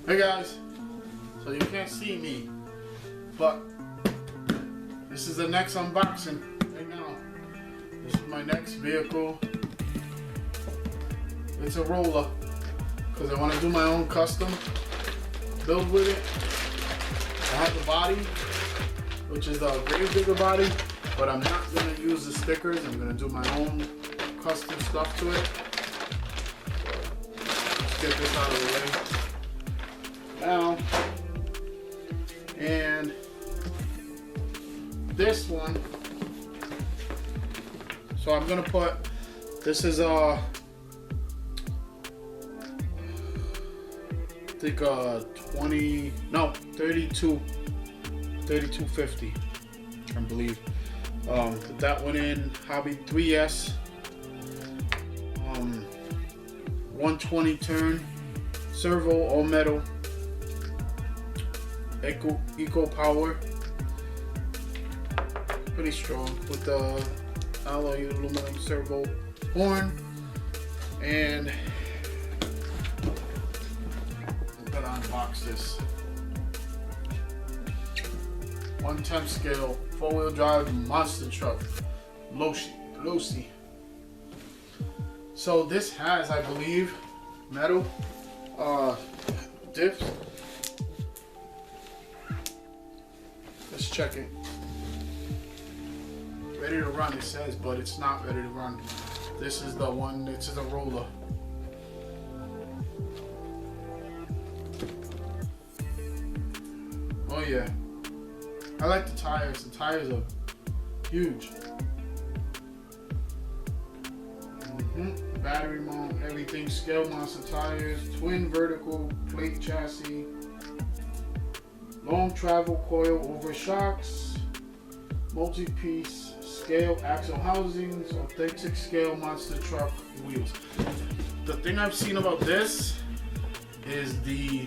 Hey guys, so you can't see me, but this is the next unboxing right now. This is my next vehicle. It's a roller because I want to do my own custom build with it. I have the body, which is a very bigger body, but I'm not going to use the stickers. I'm going to do my own custom stuff to it. Let's get this out of the way now. And this one, so I'm gonna put, this is I think 3250, I believe. Put that one in. Hobby 3S, 120 turn, servo, all metal, eco power, pretty strong, with the alloy aluminum servo horn. And I'm gonna unbox this 1/10 scale 4-wheel drive monster truck, Losi. So this has, I believe, metal diffs. Let's check it. Ready to run, it says, but it's not ready to run. This is the one, this is a roller. Oh yeah. I like the tires. The tires are huge. Battery mount, everything, scale monster tires, twin vertical plate chassis, long travel coil over shocks, multi-piece scale axle housings, authentic scale monster truck wheels. The thing I've seen about this is the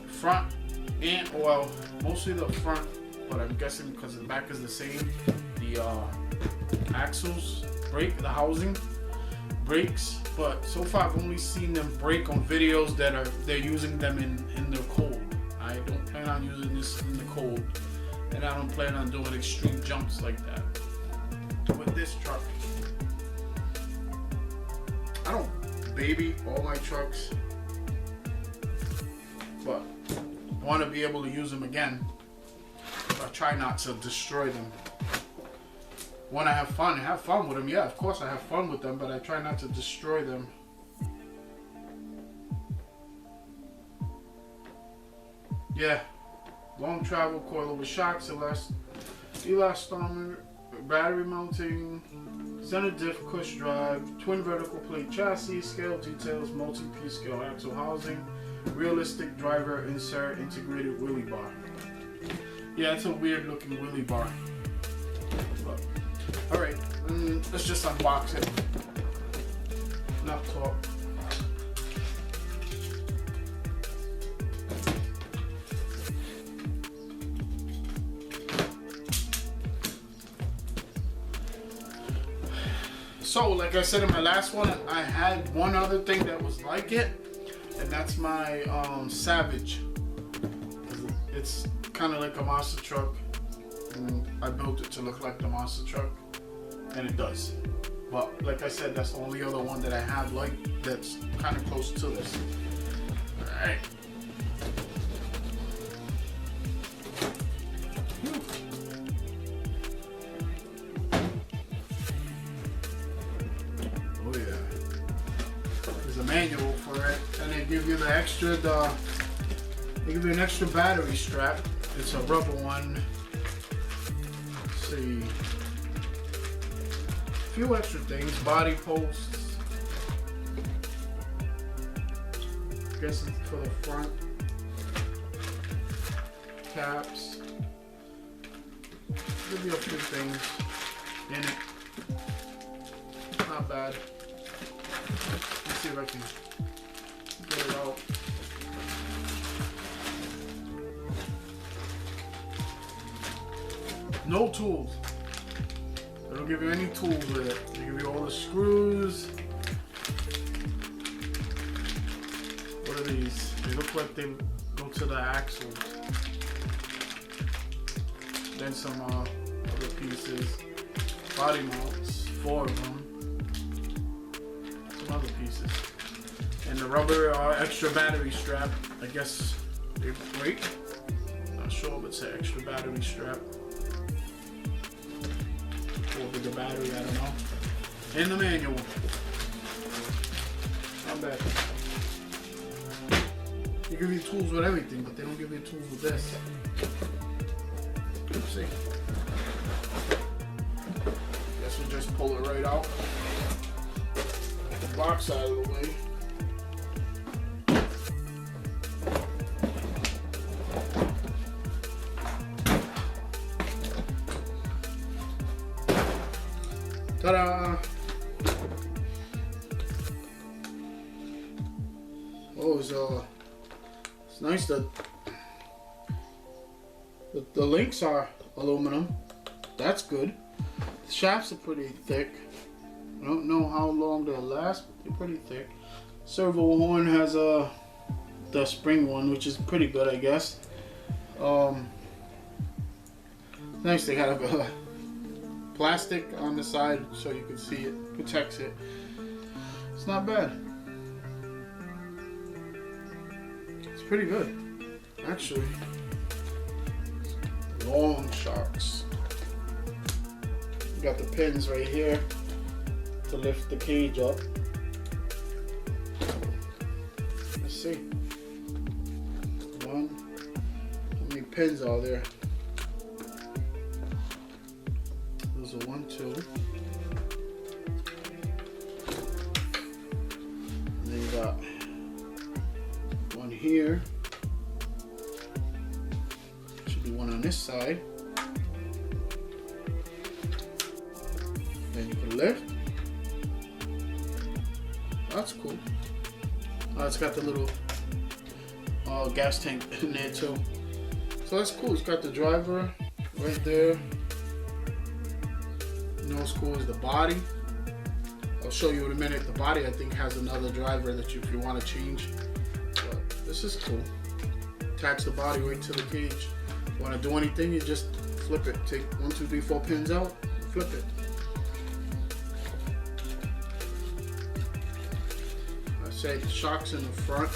front and, well, mostly the front, but I'm guessing because the back is the same. The axles break, the housing breaks, but so far I've only seen them break on videos that they're using them in the cold. I don't plan on using this in the cold, and I don't plan on doing extreme jumps like that with this truck. I don't baby all my trucks, but I want to be able to use them again. I try not to destroy them. When I have fun with them. Yeah, of course I have fun with them, but I try not to destroy them. Yeah, long travel coil over shocks, elastomer, battery mounting, center diff, push drive, twin vertical plate chassis, scale details, multi-piece scale axle housing, realistic driver insert, integrated wheelie bar. Yeah, it's a weird looking wheelie bar. But, all right, let's just unbox it. Enough talk. So, like I said in my last one, I had one other thing that was like it, and that's my Savage. It's kind of like a monster truck, and I built it to look like the monster truck, and it does. But like I said, that's the only other one that I have like that's kind of close to this. All right. Oh yeah. There's a manual for it, and they give you the extra. They give you an extra battery strap. It's a rubber one. Let's see. A few extra things. Body posts. I guess it's for the front. Caps. Give you a few things in it. Not bad. Let's see if I can get it out. No tools. They don't give you any tools with it. They give you all the screws. What of these. They look like they go to the axles. Then some other pieces. Body mounts, 4 of them. Some other pieces. And the rubber extra battery strap. I guess they break. Not sure, but it's an extra battery strap. Or bigger battery, I don't know. And the manual. Not bad. They give you tools with everything, but they don't give you tools with this. Let's see. Guess we'll just pull it right out. Get the box out of the way. Ta-da! Oh, it's nice that the links are aluminum. That's good. The shafts are pretty thick. I don't know how long they'll last, but they're pretty thick. Servo horn has the spring one, which is pretty good, I guess. Nice, they have a plastic on the side so you can see it, protects it. It's not bad. It's pretty good, actually. Long shocks. You got the pins right here to lift the cage up. Let's see. How many pins are there? Those are 1, 2. And then you got one here. Should be one on this side. Then you can lift. That's cool. It's got the little gas tank in there too. So that's cool. It's got the driver right there. You know what's cool is the body. I'll show you in a minute. The body I think has another driver that if you want to change. But this is cool. Attach the body right to the cage. You want to do anything, you just flip it. Take 1, 2, 3, 4 pins out, flip it. I say the shocks in the front.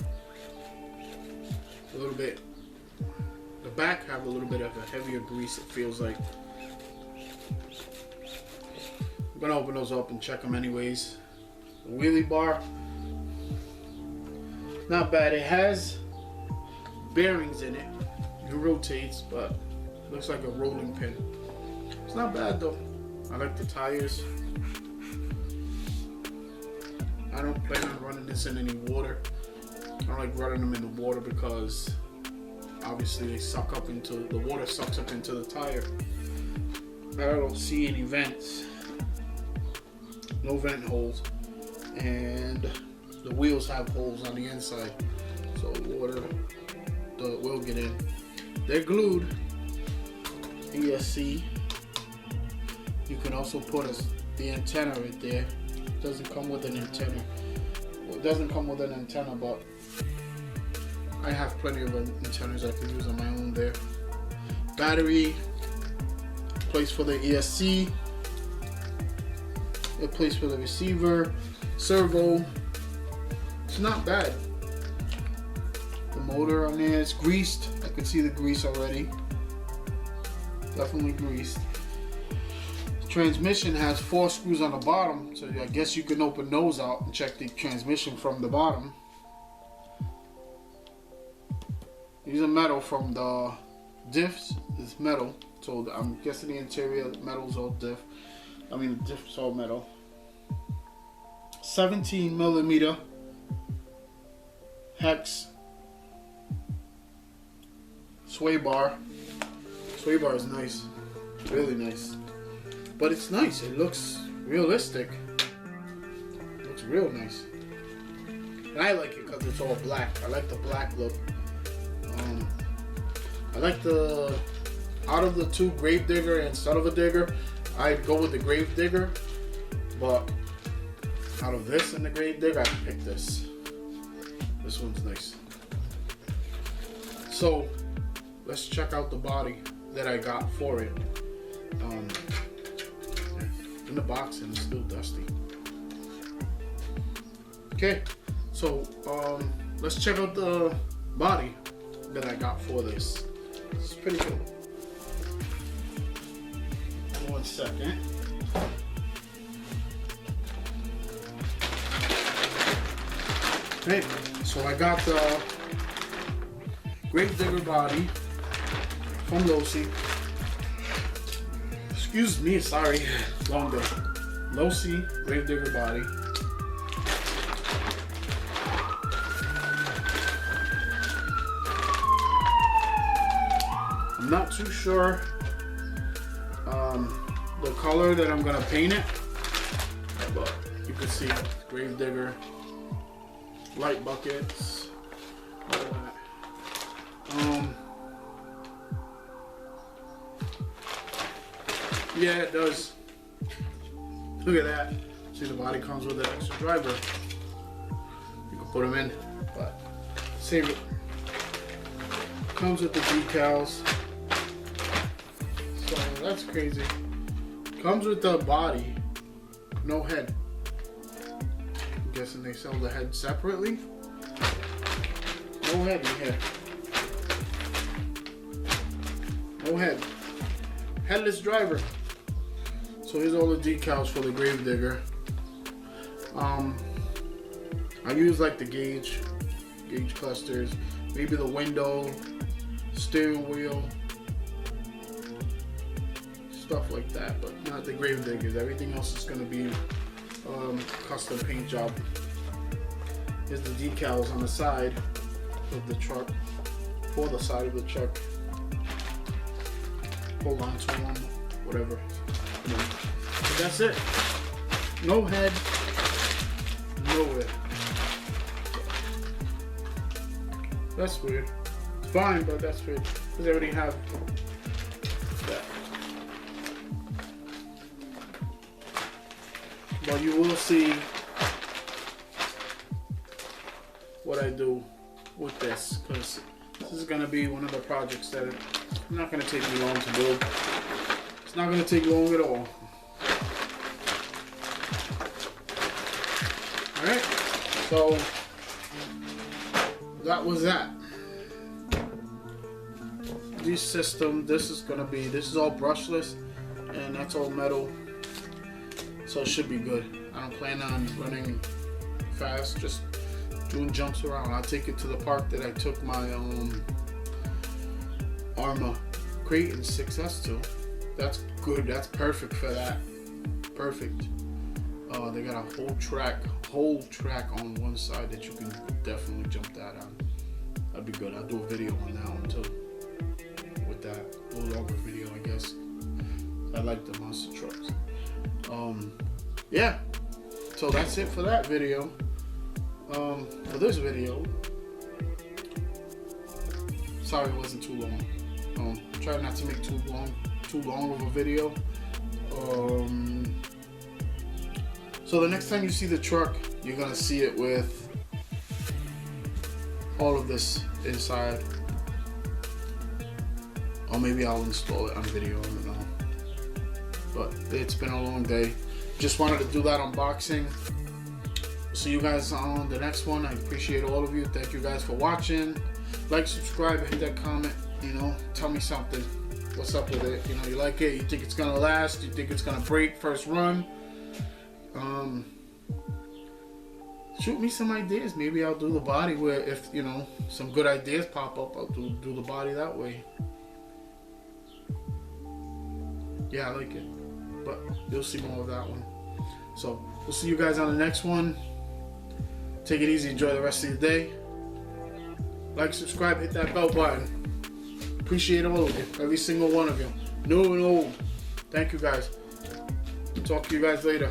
A little bit. The back have a little bit of a heavier grease, it feels like. I'm gonna open those up and check them anyways. The wheelie bar, not bad. It has bearings in it. It rotates, but it looks like a rolling pin. It's not bad though. I like the tires. I don't plan on running this in any water. I don't like running them in the water because obviously they suck up into the water, sucks up into the tire. I don't see any vents. No vent holes, and the wheels have holes on the inside, so water will get in. They're glued. ESC. You can also put the antenna right there. It doesn't come with an antenna. Well, it doesn't come with an antenna, but I have plenty of antennas I can use on my own there. Battery, place for the ESC. A place for the receiver, servo. It's not bad. The motor on there is greased. I can see the grease already. Definitely greased. The transmission has 4 screws on the bottom, so I guess you can open those out and check the transmission from the bottom. These are metal from the diffs. It's metal, so I'm guessing the interior metal's all diff. I mean, the diff's all metal. 17 millimeter hex sway bar. Sway bar is nice, really nice. But it's nice. It looks realistic. It looks real nice. And I like it because it's all black. I like the black look. I like out of the 2, grave digger and son of a digger, I'd go with the grave digger, but out of this and the grave digger, I'd pick this. This one's nice. So let's check out the body that I got for it. In the box, and it's still dusty. Okay, so let's check out the body that I got for this. It's pretty cool. 1 second. Okay, so I got the Gravedigger body from Losi. Excuse me, sorry, long day. Losi Gravedigger body. I'm not too sure the color that I'm gonna paint it, but you can see Gravedigger, light buckets, all that. Yeah, it does. Look at that. See, the body comes with an extra driver. You can put them in, but save it. Comes with the decals. So that's crazy. Comes with the body, no head. I'm guessing they sell the head separately. No head in here. No head. Headless driver. So here's all the decals for the Gravedigger. I use like the gauge clusters, maybe the window, steering wheel, stuff like that, but not the Gravediggers. Everything else is gonna be custom paint job. Here's the decals on the side of the truck, for the side of the truck. Hold on to them, whatever. But that's it. No head, nowhere. That's weird. It's fine, but that's weird. Because I already have that. But you will see what I do with this, because this is going to be one of the projects that are not going to take me long to build. It's not going to take long at all. Alright, so that was that. This system, this is all brushless, and that's all metal. So it should be good. I don't plan on running fast, just doing jumps around. I'll take it to the park that I took my Arma crate and 6S to. That's good. That's perfect for that. Perfect. They got a whole track on one side that you can definitely jump that on. That'd be good. I'll do a video on that one too. With that, a little longer video, I guess. I like the monster trucks. Yeah. So that's it for that video. For this video, sorry it wasn't too long. Try not to make too long of a video. So the next time you see the truck, you're gonna see it with all of this inside, or maybe I'll install it on video. I don't know. But it's been a long day. Just wanted to do that unboxing. See you guys on the next one. I appreciate all of you. Thank you guys for watching. Like, subscribe, hit that comment. You know, tell me something. What's up with it? You know, you like it? You think it's gonna last? You think it's gonna break first run? Shoot me some ideas. Maybe I'll do the body where, if you know, some good ideas pop up, I'll do the body that way. Yeah, I like it. But you'll see more of that one. So we'll see you guys on the next one. Take it easy. Enjoy the rest of your day. Like, subscribe, hit that bell button. Appreciate all of you. Every single one of you. New and old. Thank you guys. Talk to you guys later.